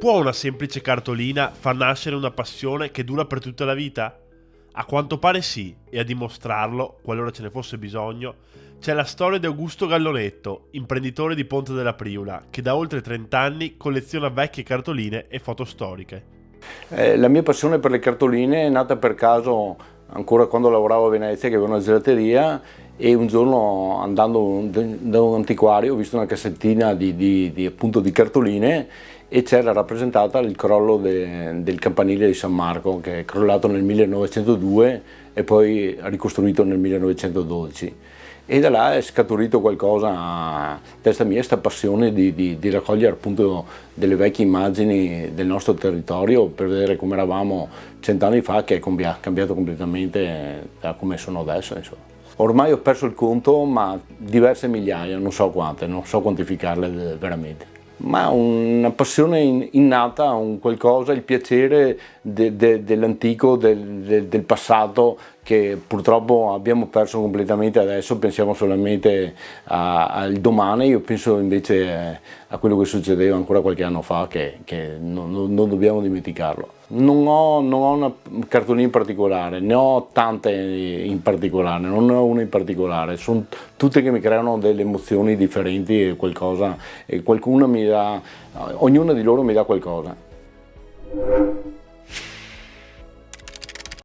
Può una semplice cartolina far nascere una passione che dura per tutta la vita? A quanto pare sì, e a dimostrarlo, qualora ce ne fosse bisogno, c'è la storia di Augusto Gallonetto, imprenditore di Ponte della Priula, che da oltre 30 anni colleziona vecchie cartoline e foto storiche. La mia passione per le cartoline è nata per caso ancora quando lavoravo a Venezia, che avevo una gelateria, e un giorno andando da un antiquario ho visto una cassettina appunto di cartoline e c'era rappresentata il crollo del campanile di San Marco, che è crollato nel 1902 e poi ricostruito nel 1912. E da là è scaturito qualcosa a testa mia, questa passione di raccogliere appunto delle vecchie immagini del nostro territorio per vedere come eravamo 100 anni fa, che è cambiato completamente da come sono adesso, insomma. Ormai ho perso il conto, ma diverse migliaia, non so quante, non so quantificarle veramente. Ma una passione innata, un qualcosa, il piacere dell'antico, del passato, che purtroppo abbiamo perso completamente adesso, pensiamo solamente al domani. Io penso invece a quello che succedeva ancora qualche anno fa, che non dobbiamo dimenticarlo. Non ho una cartolina in particolare, ne ho tante in particolare, non ne ho una in particolare, sono tutte che mi creano delle emozioni differenti e qualcosa, e ognuna di loro mi dà qualcosa.